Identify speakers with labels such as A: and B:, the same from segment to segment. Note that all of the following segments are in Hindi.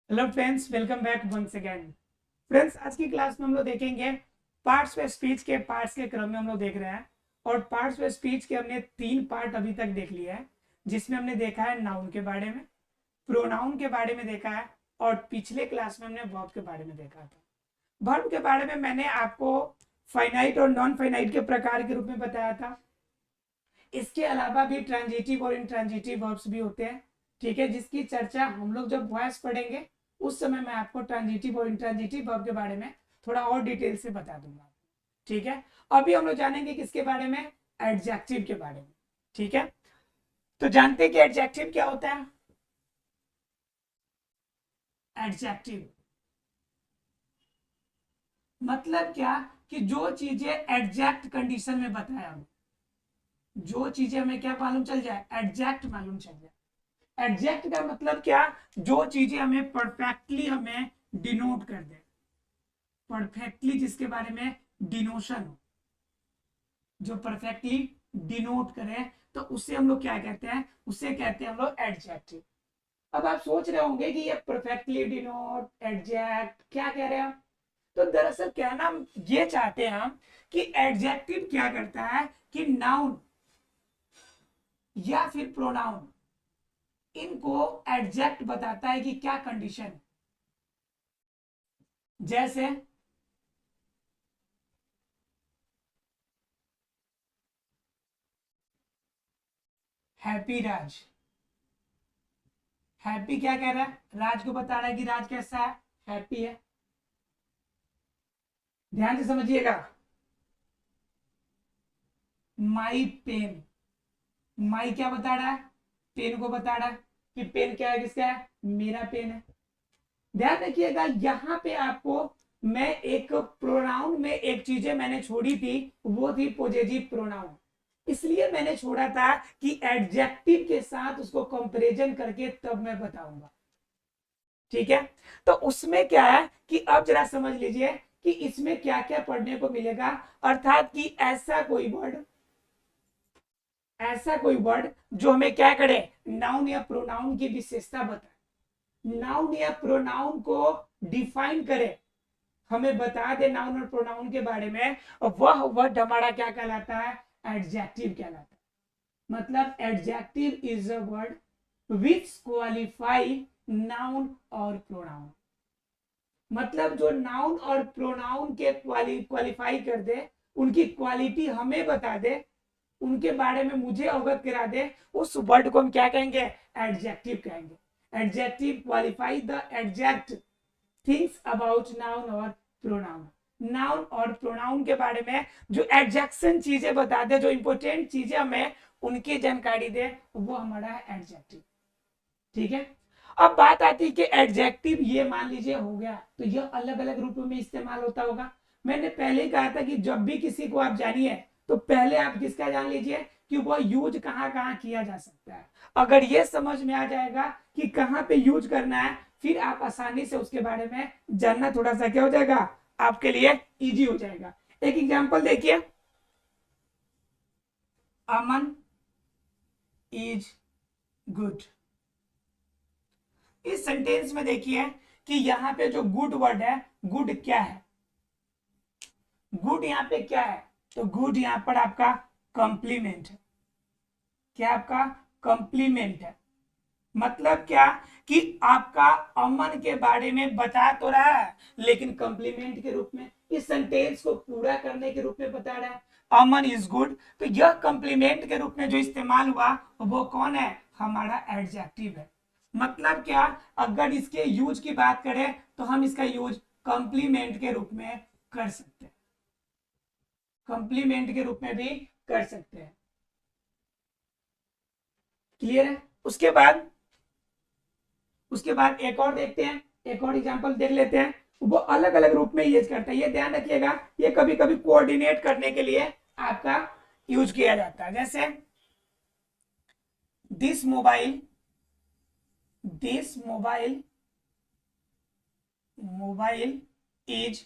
A: Hello friends, welcome back once again. Friends, आज की क्लास में हम लोग देखेंगे पार्ट्स ऑफ स्पीच के पार्ट्स के क्रम में हम लोग देख रहे हैं। और पार्ट्स ऑफ स्पीच के हमने 3 पार्ट अभी तक देख लिया है, जिसमें हमने देखा है नाउन के बारे में, प्रोनाउन के बारे में देखा है, और पिछले क्लास में हमने वर्ब के बारे में देखा था। वर्ब के बारे में मैंने आपको फाइनाइट और नॉन फाइनाइट के प्रकार के रूप में बताया था। इसके अलावा भी ट्रांजिटिव और इंट्रांजिटिव वर्ब्स भी होते हैं, ठीक है, जिसकी चर्चा हम लोग जब वॉइस पढ़ेंगे उस समय मैं आपको ट्रांजिटिव और इंट्रांजिटिव वर्ब के बारे में थोड़ा और डिटेल से बता दूंगा। ठीक है, अभी हम लोग जानेंगे किसके बारे में, एडजेक्टिव के बारे में। ठीक है, तो जानते हैं कि एडजेक्टिव क्या होता है। एडजेक्टिव मतलब क्या, कि जो चीजें एग्जैक्ट कंडीशन में बताया हो, जो चीजें हमें क्या मालूम चल जाए, एग्जैक्ट मालूम चल जाए। एग्जैक्ट का मतलब क्या, जो चीजें हमें परफेक्टली हमें डिनोट कर दे, परफेक्टली जिसके बारे में डिनोशन हो, जो परफेक्टली डिनोट करे, तो उसे हम लोग क्या कहते हैं, उसे कहते हैं हम लोग एडजेक्टिव। अब आप सोच रहे होंगे कि ये परफेक्टली डिनोट एडजेक्ट क्या कह रहे हैं हम। तो दरअसल क्या ना, हम ये चाहते हैं हम कि एडजेक्टिव क्या करता है कि नाउन या फिर प्रोनाउन, इनको एडजेक्ट बताता है कि क्या कंडीशन है। जैसे हैप्पी राज, हैप्पी क्या कह रहा है, राज को बता रहा है कि राज कैसा है, हैप्पी है। ध्यान से समझिएगा। माई पेन, माई क्या बता रहा है, पेन को बता रहा है कि पेन क्या है, किसका है, मेरा पेन है। ध्यान रखिएगा, यहां पे आपको मैं एक प्रोनाउन में एक चीजें मैंने छोड़ी थी, वो थी पॉजिटिव प्रोनाउन। इसलिए मैंने छोड़ा था कि एडजेक्टिव के साथ उसको कंपैरिजन करके तब मैं बताऊंगा। ठीक है, तो उसमें क्या है कि अब जरा समझ लीजिए कि इसमें क्या क्या पढ़ने को मिलेगा। अर्थात कि ऐसा कोई वर्ड जो हमें क्या करे, नाउन या प्रोनाउन की विशेषता बताए, नाउन या प्रोनाउन को डिफाइन करे, हमें बता दे नाउन और प्रोनाउन के बारे में, वह वर्ड हमारा क्या कहलाता है, एडजेक्टिव कहलाता है। मतलब adjective is a word which qualify noun और प्रोनाउन। मतलब जो नाउन और प्रोनाउन के क्वालिफाई कर दे, उनकी क्वालिटी हमें बता दे, उनके बारे में मुझे अवगत करा दे, उस वर्ड को हम क्या कहेंगे, एडजेक्टिव कहेंगे। Adjective qualify the exact things about noun और प्रोनाउन। नाउन और प्रोनाउन के बारे में जो एडजेक्शन चीजें बता दे, जो इंपॉर्टेंट चीजें हमें उनकी जानकारी दे, वो हमारा है एडजेक्टिव। ठीक है, अब बात आती है कि एडजेक्टिव ये मान लीजिए हो गया, तो ये अलग अलग रूपों में इस्तेमाल होता होगा। मैंने पहले ही कहा था कि जब भी किसी को आप जानिए, तो पहले आप किसका जान लीजिए कि वह यूज कहाँ कहाँ किया जा सकता है। अगर ये समझ में आ जाएगा कि कहाँ पे यूज करना है, फिर आप आसानी से उसके बारे में जानना थोड़ा सा क्या हो जाएगा, आपके लिए इजी हो जाएगा। एक एग्जाम्पल देखिए, अमन इज गुड। इस सेंटेंस में देखिए कि यहाँ पे जो गुड वर्ड है, गुड क्या है, गुड यहाँ पे क्या है, तो गुड यहाँ पर आपका कॉम्प्लीमेंट है। क्या आपका कॉम्प्लीमेंट है। मतलब क्या, कि आपका अमन के बारे में बता तो रहा है, लेकिन कॉम्प्लीमेंट के रूप में, इस सेंटेंस को पूरा करने के रूप में बता रहा है, अमन इज गुड। तो यह कॉम्प्लीमेंट के रूप में जो इस्तेमाल हुआ, वो कौन है, हमारा एडजेक्टिव है। मतलब क्या, अगर इसके यूज की बात करें तो हम इसका यूज कॉम्प्लीमेंट के रूप में कर सकते हैं, कॉम्प्लीमेंट के रूप में भी कर सकते हैं। क्लियर है। उसके बाद एक और देखते हैं, एक और एग्जांपल देख लेते हैं। वो अलग अलग रूप में यूज करता है, ये ध्यान रखिएगा, ये कभी कभी कोऑर्डिनेट करने के लिए आपका यूज किया जाता है। जैसे this mobile, this mobile is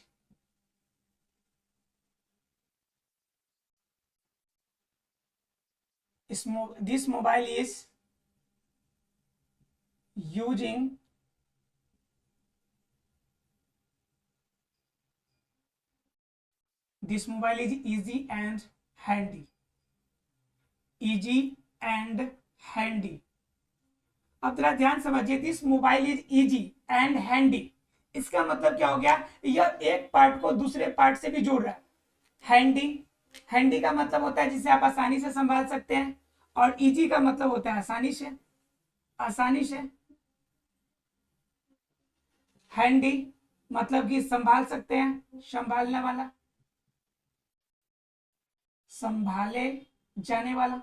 A: this mobile is using this mobile is easy and handy, easy and handy. अब जरा ध्यान समझिए, this mobile is easy and handy, इसका मतलब क्या हो गया, यह एक पार्ट को दूसरे पार्ट से भी जोड़ रहा है। हैंडी, हैंडी का मतलब होता है जिसे आप आसानी से संभाल सकते हैं, और इजी का मतलब होता है आसानी से, आसानी से। हैंडी मतलब कि संभाल सकते हैं, संभालने वाला, संभाले जाने वाला।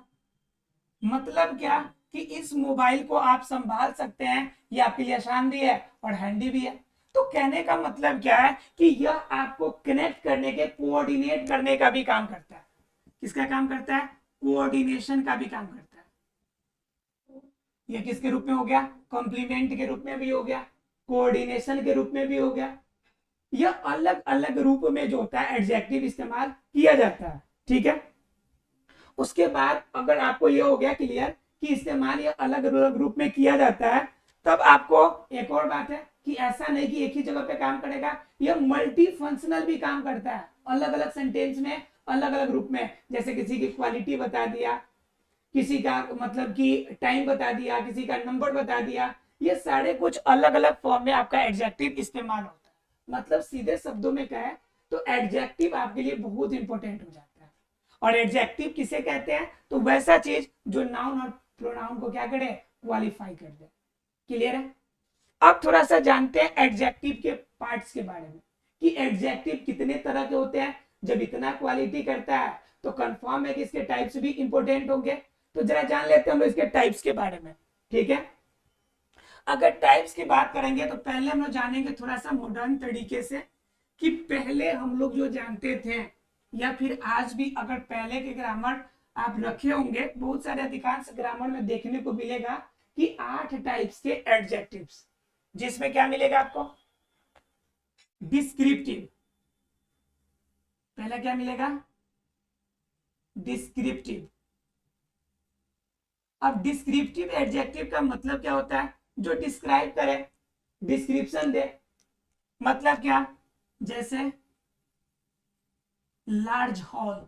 A: मतलब क्या कि इस मोबाइल को आप संभाल सकते हैं, ये आपके लिए आसान भी है और हैंडी भी है। तो कहने का मतलब क्या है कि यह आपको कनेक्ट करने के, कोऑर्डिनेट करने का भी काम करता है। किसका काम करता है, कोऑर्डिनेशन का भी काम करता है। यह किसके रूप में हो गया, कॉम्प्लीमेंट के रूप में भी हो गया, कोऑर्डिनेशन के रूप में भी हो गया। यह अलग अलग रूप में जो होता है एडजेक्टिव इस्तेमाल किया जाता है, ठीक है। उसके बाद अगर आपको यह हो गया क्लियर कि इस्तेमाल यह अलग अलग रूप में किया जाता है, तब आपको एक और बात है कि ऐसा नहीं कि एक ही जगह पे काम करेगा, यह मल्टी फंक्शनल भी काम करता है, अलग अलग सेंटेंस में अलग अलग रूप में। जैसे किसी की क्वालिटी बता दिया, किसी का मतलब कि टाइम बता दिया, किसी का नंबर बता दिया, ये सारे कुछ अलग अलग फॉर्म में आपका एडजेक्टिव इस्तेमाल होता है। मतलब सीधे शब्दों में कहें तो एडजेक्टिव आपके लिए बहुत इंपॉर्टेंट हो जाता है। और एडजेक्टिव किसे कहते हैं, तो वैसा चीज जो नाउन और प्रोनाउन को क्या करे, क्वालिफाई कर दे। क्लियर है। अब थोड़ा सा जानते हैं एडजेक्टिव के पार्ट्स के बारे में, कि एडजेक्टिव कितने तरह के होते हैं। जब इतना क्वालिटी करता है तो कंफर्म है कि इसके टाइप्स भी इंपॉर्टेंट होंगे। तो जरा जान लेते हैं हम लोग इसके टाइप्स के बारे में, ठीक है। अगर टाइप्स की बात करेंगे तो पहले हम लोग जानेंगे थोड़ा सा मॉडर्न तरीके से, कि पहले हम लोग जो जानते थे, या फिर आज भी अगर पहले के ग्रामर आप रखे होंगे, बहुत सारे अधिकांश ग्रामर में देखने को मिलेगा कि 8 टाइप्स के एडजेक्टिव्स, जिसमें क्या मिलेगा आपको, डिस्क्रिप्टिव, पहला क्या मिलेगा, डिस्क्रिप्टिव। अब डिस्क्रिप्टिव एडजेक्टिव का मतलब क्या होता है, जो डिस्क्राइब करे, डिस्क्रिप्शन दे। मतलब क्या, जैसे लार्ज हॉल,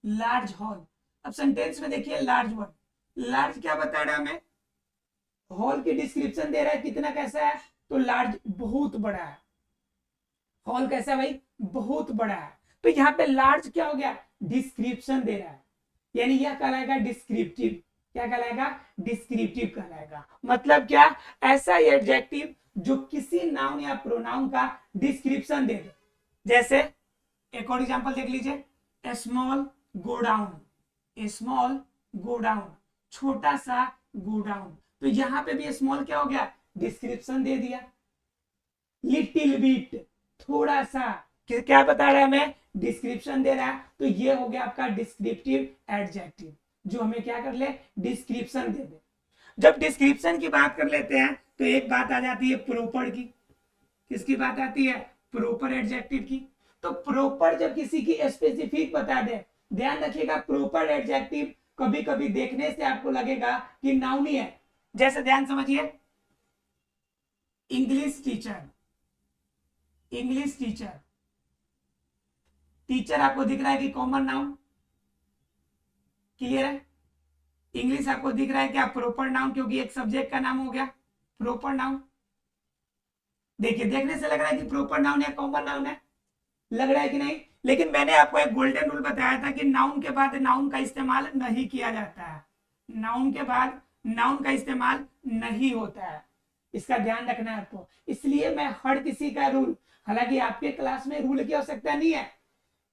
A: लार्ज हॉल। अब सेंटेंस में देखिए लार्ज वर्ड, लार्ज क्या बता रहा है हमें, हॉल की डिस्क्रिप्शन दे रहा है, कितना कैसा है, तो लार्ज बहुत बड़ा है। हॉल कैसा है भाई, बहुत बड़ा है। तो यहाँ पे लार्ज क्या हो गया, डिस्क्रिप्शन दे रहा है, यानी यह कहलाएगा डिस्क्रिप्टिव। क्या कहलाएगा, डिस्क्रिप्टिव कहलाएगा। मतलब क्या, ऐसा एडजेक्टिव जो किसी नाउन या प्रोनाउन का डिस्क्रिप्शन दे दे। जैसे एक और एग्जांपल देख लीजिए, ए स्मॉल गोडाउन, ए स्मॉल गोडाउन, छोटा सा गोडाउन। तो यहाँ पे भी स्मॉल क्या हो गया, डिस्क्रिप्शन दे दिया। लिटिल बिट, थोड़ा सा, क्या बता रहा है हमें, डिस्क्रिप्शन दे रहा है। तो ये हो गया आपका डिस्क्रिप्टिव एडजेक्टिव, जो हमें क्या कर ले, डिस्क्रिप्शन दे दे। जब डिस्क्रिप्शन की बात कर लेते हैं तो एक बात आ जाती है प्रॉपर की। किसकी बात आती है, प्रॉपर एडजेक्टिव की। तो प्रॉपर जब किसी की स्पेसिफिक बता दे, ध्यान रखिएगा प्रॉपर एडजेक्टिव कभी कभी देखने से आपको लगेगा कि नाउन ही है। जैसे ध्यान समझिए, English teacher, English teacher, teacher आपको दिख रहा है कि कॉमन नाउन, क्लियर है। इंग्लिश आपको दिख रहा है क्या, प्रॉपर नाउन, क्योंकि एक सब्जेक्ट का नाम हो गया प्रॉपर नाउन। देखिए देखने से लग रहा है कि प्रॉपर नाउन या कॉमन नाउन है, लग रहा है कि नहीं। लेकिन मैंने आपको एक गोल्डन रूल बताया था कि नाउन के बाद नाउन का इस्तेमाल नहीं किया जाता है, नाउन के बाद नाउन का इस्तेमाल नहीं होता है। इसका ध्यान रखना है आपको। इसलिए मैं हर किसी का रूल, हालांकि आपके क्लास में रूल की आवश्यकता नहीं है,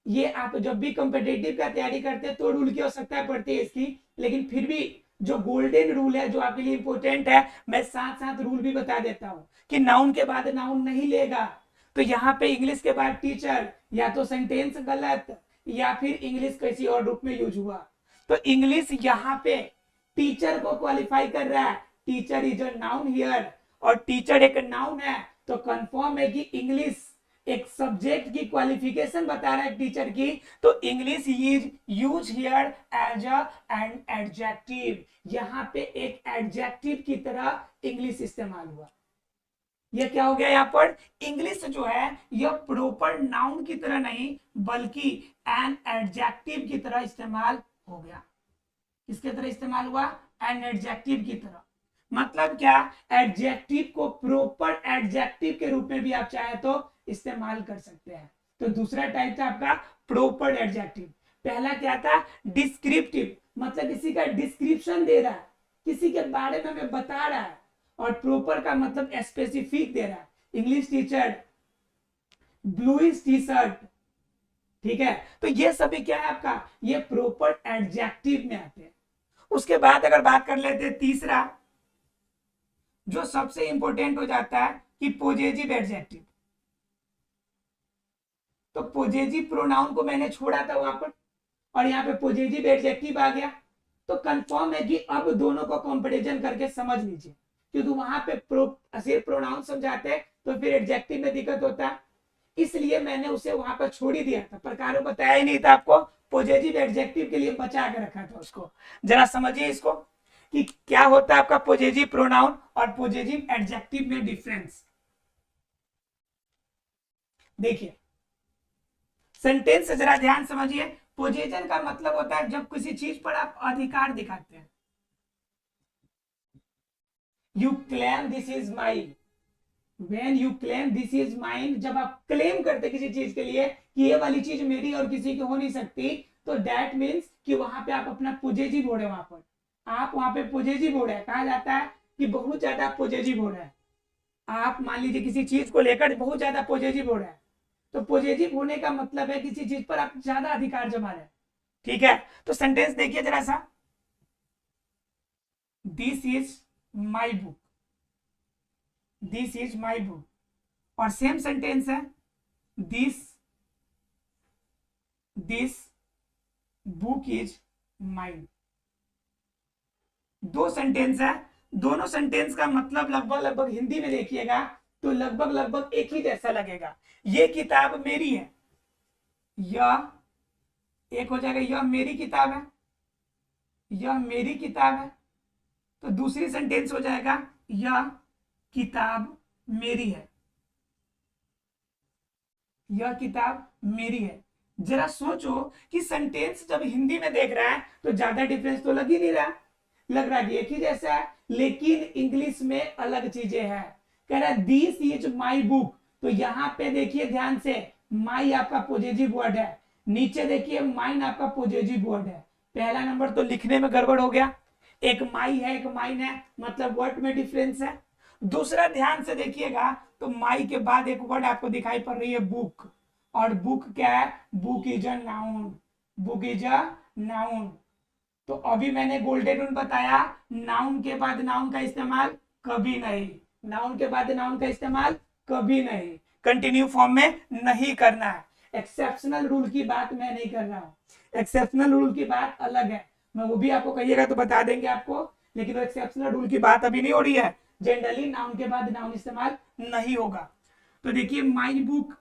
A: ये आप जब भी कॉम्पिटेटिव का तैयारी करते हैं तो रूल की आवश्यकता पड़ती है इसकी, लेकिन फिर भी जो गोल्डन रूल है जो आपके लिए इंपॉर्टेंट है, मैं साथ साथ रूल भी बता देता हूं कि नाउन के बाद नाउन नहीं लेगा। तो यहाँ पे इंग्लिश के बाद टीचर, या तो सेंटेंस गलत, या फिर इंग्लिश किसी और रूप में यूज हुआ। तो इंग्लिश यहाँ पे टीचर को क्वालिफाई कर रहा है, teacher is a noun here, और टीचर एक नाउन है। तो कंफर्म है कि इंग्लिश एक सब्जेक्ट की क्वालिफिकेशन बता रहा है टीचर की। तो English is use here as an adjective, यहाँ पे एक एडजेक्टिव की तरह इंग्लिश इस्तेमाल हुआ। ये क्या हो गया यहाँ पर, इंग्लिश जो है यह प्रॉपर नाउन की तरह नहीं बल्कि एन एडजेक्टिव की तरह इस्तेमाल हो गया। किसके तरह इस्तेमाल हुआ, एन एडजेक्टिव की तरह। मतलब क्या, एडजेक्टिव को प्रॉपर एडजेक्टिव के रूप में भी आप चाहे तो इस्तेमाल कर सकते हैं। तो दूसरा टाइप था आपका प्रॉपर एडजेक्टिव। पहला क्या था, डिस्क्रिप्टिव, मतलब किसी का डिस्क्रिप्शन दे रहा है, किसी के बारे में हमें बता रहा है। और प्रॉपर का मतलब स्पेसिफिक दे रहा है, English teacher bluish T shirt, ठीक है। तो ये सभी क्या है आपका, ये प्रॉपर एडजेक्टिव में आते हैं। उसके बाद अगर बात कर लेते हैं तीसरा, जो सबसे इंपॉर्टेंट हो जाता है कि पोजेसिव एडजेक्टिव। तो पोजेसिव प्रोनाउन को मैंने छोड़ा था वहां पर, और यहाँ पे पोजेसिव एडजेक्टिव आ गया। तो कंफर्म है कि अब दोनों को कंपैरिजन करके समझ लीजिए, क्योंकि वहां पे सिर्फ प्रोनाउन समझाते हैं तो फिर एडजेक्टिव में दिक्कत होता है, इसलिए मैंने उसे वहां पर छोड़ ही दिया था। प्रकारों बताया ही नहीं था आपको, पॉजिटिव एडजेक्टिव के लिए बचा के रखा था उसको। जरा समझिए इसको कि क्या होता है आपका पॉजिटिव प्रोनाउन और पॉजिटिव एडजेक्टिव में डिफरेंस। देखिए सेंटेंस से जरा ध्यान समझिए। पोजेशन का मतलब होता है जब किसी चीज पर आप अधिकार दिखाते हैं। You claim this is mine, When you claim this is mine, जब आप क्लेम करते किसी चीज के लिए कि ये वाली चीज मेरी और किसी की हो नहीं सकती, तो दैट मीन्स कि वहां पे आप अपना पॉजिटिव हो रहे हैं। वहां पर आप वहां पे पॉजिटिव हो रहे हैं। कहा जाता है कि बहुत ज्यादा पॉजिटिव हो रहा है। आप मान लीजिए किसी चीज को लेकर बहुत ज्यादा पॉजिटिव हो रहा है, तो पॉजिटिव होने का मतलब है किसी चीज पर आप ज्यादा अधिकार जमा रहे हैं, ठीक है। तो सेंटेंस देखिए जरा सा, this is my book, this is my book. और सेम सेंटेंस है, this this book is mine. दो सेंटेंस है, दोनों सेंटेंस का मतलब लगभग लगभग हिंदी में देखिएगा तो लगभग लगभग एक ही जैसा लगेगा। ये किताब मेरी है, यह एक हो जाएगा, यह मेरी किताब है, यह मेरी किताब है। तो दूसरी सेंटेंस हो जाएगा, यह किताब मेरी है, यह किताब मेरी है। जरा सोचो कि सेंटेंस जब हिंदी में देख रहा है तो ज्यादा डिफरेंस तो लग ही नहीं रहा, लग रहा कि एक ही जैसा है, लेकिन इंग्लिश में अलग चीजें हैं। कह रहा है दिस इज माई बुक, तो यहां पे देखिए ध्यान से, माई आपका पॉजिटिव वर्ड है, नीचे देखिए माइन आपका पॉजिटिव वर्ड है। पहला नंबर तो लिखने में गड़बड़ हो गया, एक माई है एक माइन है, मतलब वर्ड में डिफरेंस है। दूसरा ध्यान से देखिएगा तो माई के बाद एक वर्ड आपको दिखाई पड़ रही है बुक, और बुक क्या है, book is a noun, book is a noun. तो अभी मैंने गोल्डन रूल बताया, नाउन के बाद नाउन का इस्तेमाल कभी नहीं, नाउन के बाद नाउन का इस्तेमाल कभी नहीं, कंटिन्यू फॉर्म में नहीं करना है। एक्सेप्शनल रूल की बात मैं नहीं कर रहा हूं, एक्सेप्शनल रूल की बात अलग है, मैं वो भी आपको कहिएगा तो बता देंगे आपको, लेकिन वो एक्सेप्शनल रूल की बात अभी नहीं हो रही है। जनरली नाउन के बाद नाउन इस्तेमाल नहीं होगा। तो देखिए माई बुक,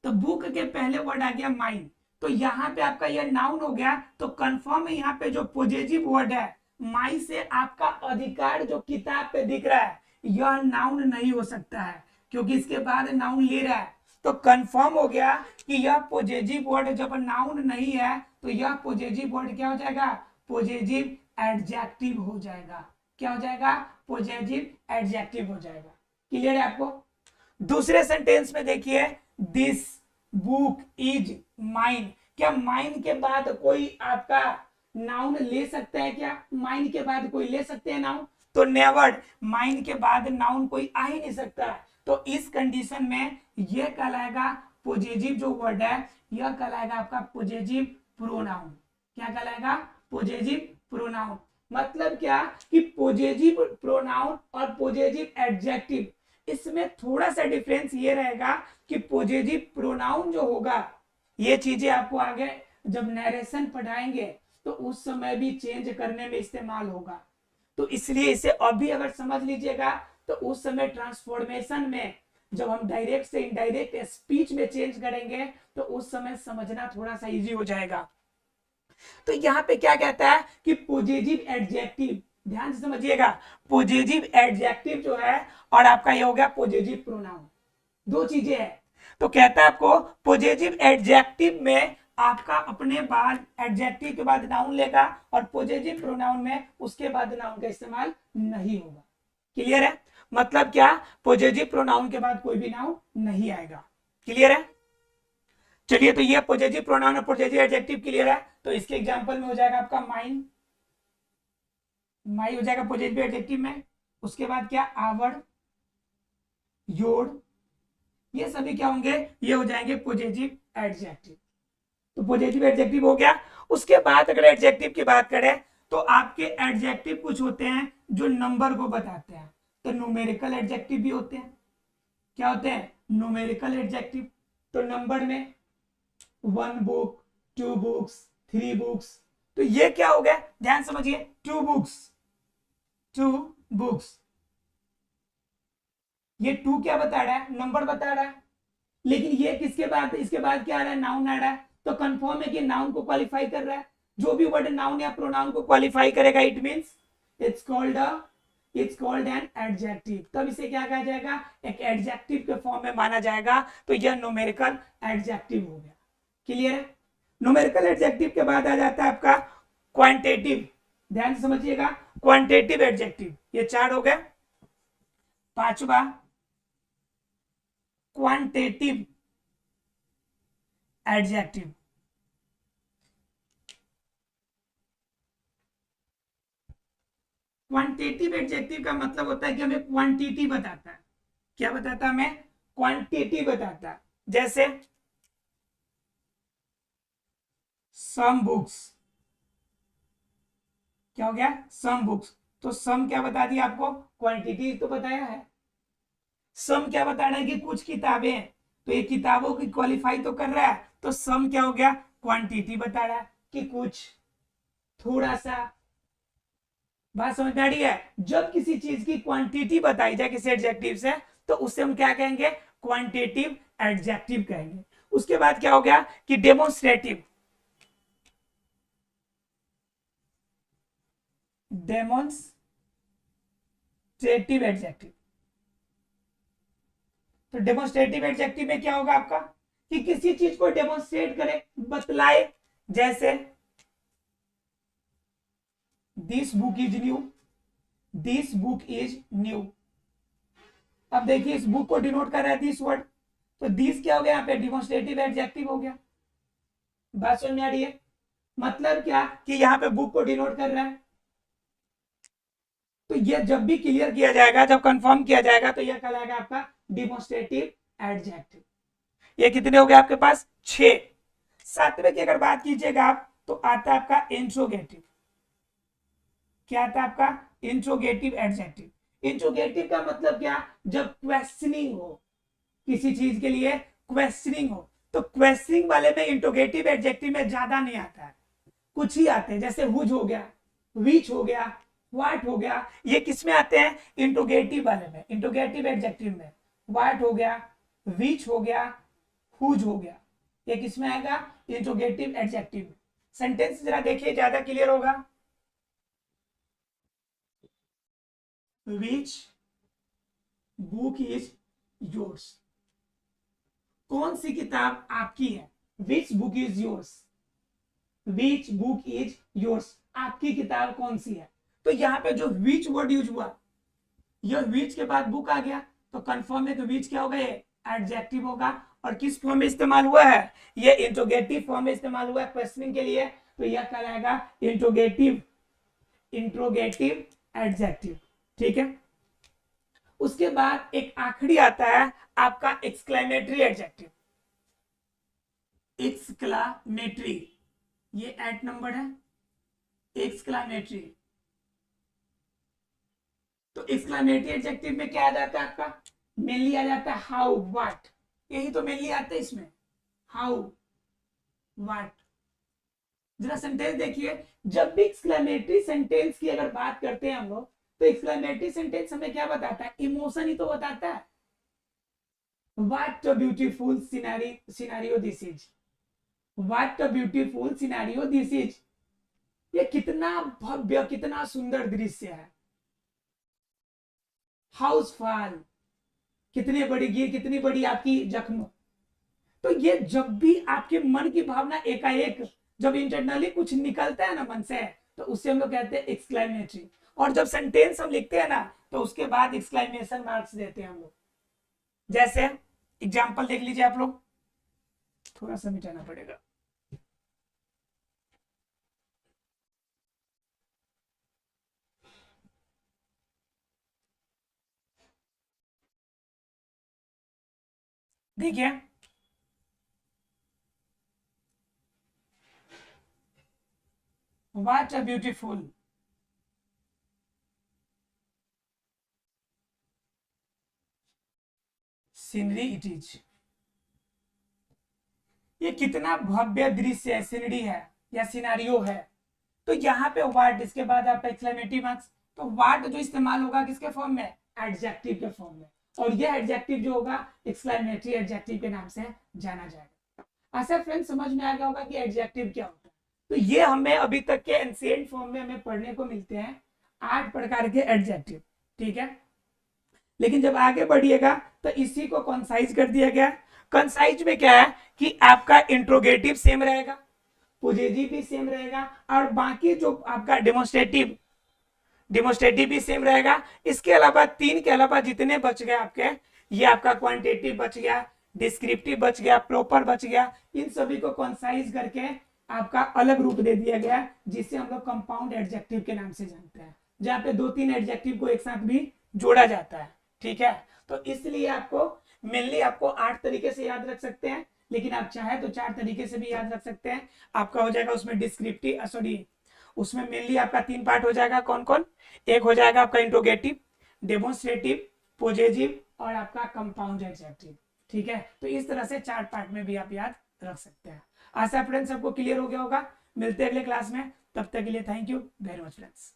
A: तो बुक के पहले वर्ड आ गया माइन, तो यहाँ पे आपका यह नाउन हो गया। तो कंफर्म है यहाँ पे जो पॉजिटिव वर्ड है माई से आपका अधिकार जो किताब पे दिख रहा है यह नाउन नहीं हो सकता है, क्योंकि इसके बाद नाउन ले रहा है। तो कंफर्म हो गया कि यह पॉजिटिव वर्ड जब नाउन नहीं है तो यह पॉजिटिव वर्ड क्या हो जाएगा, पॉजिटिव एडजेक्टिव हो जाएगा। क्या हो जाएगा, पॉजिटिव एडजेक्टिव हो जाएगा। क्लियर है आपको। दूसरे सेंटेंस में देखिए, दिस बुक इज माइन, क्या माइन के बाद कोई आपका नाउन ले सकता है क्या, माइन के बाद कोई ले सकते हैं नाउन, तो नेवर, माइन के बाद नाउन कोई आ ही नहीं सकता। तो इस कंडीशन में यह कहलाएगा पॉजिटिव जो वर्ड है यह कहलाएगा आपका पॉजिटिव प्रोनाउन। क्या कहलाएगा, पॉजिटिव प्रोनाउन। मतलब क्या कि पॉजिटिव प्रोनाउन और पॉजिटिव एडजेक्टिव, इसमें थोड़ा सा डिफरेंस ये रहेगा कि पॉजिटिव प्रोनाउन जो होगा, ये चीजें आपको आगे जब नरेशन पढ़ाएंगे तो उस समय भी चेंज करने में इस्तेमाल होगा। तो इसलिए इसे अभी अगर समझ लीजिएगा तो उस समय ट्रांसफॉर्मेशन में जब हम डायरेक्ट से इनडायरेक्ट स्पीच में चेंज करेंगे तो उस समय समझना थोड़ा सा इजी हो जाएगा। तो यहां पे क्या कहता है कि पॉजिटिव एडजेक्टिव ध्यान से समझिएगा, पॉजिटिव एडजेक्टिव जो है और आपका ये हो गया पॉजिटिव प्रोनाउन, दो चीजें हैं। तो कहता है आपको पॉजिटिव एडजेक्टिव में आपका अपने बाद एडजेक्टिव के बाद नाउन लेगा और पॉजिटिव प्रोनाउन में उसके बाद नाउन का इस्तेमाल नहीं होगा। क्लियर है? मतलब क्या, पॉजिटिव प्रोनाउन के बाद कोई भी नाउन नहीं आएगा। क्लियर है? चलिए, तो ये पॉजिटिव प्रोनाउन और पॉजिटिव एडजेक्टिव क्लियर है। तो इसके एग्जांपल में हो जाएगा आपका माइन, माई हो जाएगा पॉजिटिव एडजेक्टिव में। उसके बाद क्या, आवर, योर, ये सभी क्या होंगे, ये हो जाएंगे पॉजिटिव एडजेक्टिव। तो पॉजिटिव एडजेक्टिव हो गया। उसके बाद अगर एडजेक्टिव की बात करें तो आपके एडजेक्टिव कुछ होते हैं जो नंबर को बताते हैं। तो न्यूमेरिकल एडजेक्टिव भी होते हैं। क्या होते हैं? Numerical adjective. तो नंबर में 1 बुक, 2 बुक्स, 3 बुक्स। तो ये क्या हो गया, ध्यान समझिए, 2 बुक्स, 2 बुक्स। ये 2 क्या बता रहा है, नंबर बता रहा है। लेकिन ये किसके बाद, इसके बाद क्या आ रहा है, नाउन आ रहा है। तो कंफर्म है कि नाउन को क्वालिफाई कर रहा है। जो भी वर्ड नाउन या प्रोनाउन को क्वालिफाई करेगा it means it's called an adjective. तब इसे क्या कहा जाएगा, एक एडजेक्टिव के फॉर्म में माना जाएगा। तो यह न्यूमेरिकल एडजेक्टिव हो गया। क्लियर है? न्यूमेरिकल एडजेक्टिव के बाद आ जाता है आपका क्वांटिटेटिव। ध्यान से समझिएगा, क्वांटिटेटिव एडजेक्टिव। ये 4 हो गए। पांचवा क्वांटिटेटिव एडजेक्टिव। क्वांटिटेटिव एडजेक्टिव का मतलब होता है कि हमें क्वांटिटी बताता है। क्या बताता है? हमें क्वांटिटी बताता है। जैसे सम बुक्स, क्या हो गया, सम बुक्स। तो सम क्या बता दिया आपको, क्वांटिटी तो बताया है। सम क्या बता रहा है कि कुछ किताबें हैं, तो ये किताबों की क्वालिफाई तो कर रहा है। तो सम क्या हो गया, क्वांटिटी बता रहा है कि कुछ, थोड़ा सा। बात समझ में आ रही है? जब किसी चीज की क्वांटिटी बताई जाए किसी एडजेक्टिव से तो उसे हम क्या कहेंगे, क्वांटिटेटिव एडजेक्टिव कहेंगे। उसके बाद क्या हो गया कि डेमोन्स्ट्रेटिव, डेमोन्स्ट्रेटिव एडजेक्टिव। तो डेमोन्स्ट्रेटिव एडजेक्टिव में क्या होगा आपका कि किसी चीज को डेमोन्स्ट्रेट करे, बतलाए। जैसे this book is new, this book is new. अब देखिए इस बुक को डिनोट कर रहा है दिस वर्ड। तो दिस क्या हो गया, यहाँ पे डेमोन्स्ट्रेटिव एडजेक्टिव हो गया। बात समझ में आ रही है? मतलब क्या कि यहाँ पे बुक को डिनोट कर रहा है। तो ये जब भी क्लियर किया जाएगा, जब कंफर्म किया जाएगा, तो यह कहलाएगा आपका डेमोन्स्ट्रेटिव एडजेक्टिव। ये कितने हो गए आपके पास, 6। सातवें की अगर बात कीजिएगा आप तो आता है आपका इंट्रोगेटिव। क्या आता है आपका, इंट्रोगेटिव एडजेक्टिव। इंट्रोगेटिव का मतलब क्या, जब क्वेश्चनिंग हो, किसी चीज के लिए क्वेश्चनिंग हो। तो क्वेश्चनिंग वाले में इंट्रोगेटिव एडजेक्टिव में ज्यादा नहीं आता है, कुछ ही आते हैं। जैसे हुज हो गया, विच हो गया, व्हाट हो गया। ये किस में आते हैं, इंट्रोगेटिव वाले में, इंट्रोगेटिव एडजेक्टिव में। व्हाट हो गया, विच हो गया, हुज हो गया, ये किस में आएगा, इंट्रोगेटिव एडजेक्टिव में। सेंटेंस जरा देखिए, ज्यादा क्लियर होगा। विच बुक इज योर्स, कौन सी किताब आपकी है। Which book is yours, which book is yours, आपकी किताब कौन सी है। तो यहाँ पे जो विच वर्ड यूज हुआ, यह विच के बाद बुक आ गया। तो कंफर्म है कि विच क्या होगा, ये एडजेक्टिव होगा। और किस फॉर्म में इस्तेमाल हुआ है, ये इंट्रोगेटिव फॉर्म में इस्तेमाल हुआ है क्वेश्चनिंग के लिए। तो यह कहलाएगा इंट्रोगेटिव, इंट्रोगेटिव एडजेक्टिव। ठीक है? उसके बाद एक आखिरी आता है आपका एक्सक्लेमेटरी एडजेक्टिव। एक्सक्लामेटरी, ये एट नंबर है, एक्सक्लामेटरी। तो एक्सक्लामेटरी एडजेक्टिव में क्या आ जाता है आपका, मेनली आ जाता है हाउ, व्हाट। यही तो मेनली आता है इसमें, हाउ, व्हाट। जरा सेंटेंस देखिए, जब भी एक्सक्लेमेटरी सेंटेंस की अगर बात करते हैं हम लोग, तो एक्सक्लेमेटरी सेंटेंस हमें क्या बताता है, इमोशन ही तो बताता है। What a beautiful scenario this is, what a beautiful scenario this is, ये कितना भव्य कितना सुंदर दृश्य है। हाउस फॉल, कितनी बड़ी गिर, कितनी बड़ी आपकी जख्म। तो ये जब भी आपके मन की भावना एकाएक जब इंटरनली कुछ निकलता है ना मन से, तो उससे हम लोग कहते हैं एक्सक्लेमेटरी। और जब सेंटेंस हम लिखते हैं ना, तो उसके बाद एक्सक्लेमेशन मार्क्स देते हैं हम लोग। जैसे एग्जांपल देख लीजिए आप लोग, थोड़ा सा मिटाना पड़ेगा। देखिए what a beautiful scenery it is. ये कितना भव्य दृश्य है, सीनरी है या सिनारियो है। तो यहाँ पे वाट, इसके बाद आपका एक्सक्लेमेटिव मार्क्स। तो वाट जो इस्तेमाल होगा किसके फॉर्म में, एडजेक्टिव के फॉर्म में। और ये एडजेक्टिव जो होगा एक्सक्लेमेटरी एडजेक्टिव के नाम से जाना जाएगा। ऐसा फ्रेंड समझ में आ गया होगा कि एडजेक्टिव क्या होता है। तो ये हमें अभी तक के एंशिएंट फॉर्म में हमें पढ़ने को मिलते हैं 8 प्रकार के एडजेक्टिव, ठीक है। लेकिन जब आगे बढ़िएगा तो इसी को कंसाइज कर दिया गया। कंसाइज में क्या है कि आपका इंट्रोगेटिव सेम रहेगा, पोजेटिव भी सेम रहेगा, और बाकी जो आपका डेमोस्ट्रेटिव भी सेम रहेगा। इसके अलावा 3 के अलावा जितने बच गए आपके, ये आपका क्वांटिटेटिव बच गया, डिस्क्रिप्टिव बच गया, प्रॉपर बच गया। इन सभी को कंसाइज करके आपका अलग रूप दे दिया गया, जिसे हम लोग कंपाउंड एडजेक्टिव के नाम से जानते हैं, जहां पे 2-3 एडजेक्टिव को एक साथ भी जोड़ा जाता है, ठीक है। तो इसलिए आपको मेनली आपको 8 तरीके से याद रख सकते हैं, लेकिन आप चाहे तो 4 तरीके से भी याद रख सकते हैं। आपका हो जाएगा उसमें डिस्क्रिप्टिव, सॉरी उसमें मेनली आपका 3 पार्ट हो जाएगा। कौन कौन, एक हो जाएगा आपका इंट्रोगेटिव, डेमोन्स्ट्रेटिव, पॉजिटिव और आपका कंपाउंड एडजेक्टिव, ठीक है। तो इस तरह से 4 पार्ट में भी आप याद रख सकते हैं। आशा फ्रेंड्स सबको क्लियर हो गया होगा। मिलते हैं अगले क्लास में, तब तक के लिए thank you very much friends.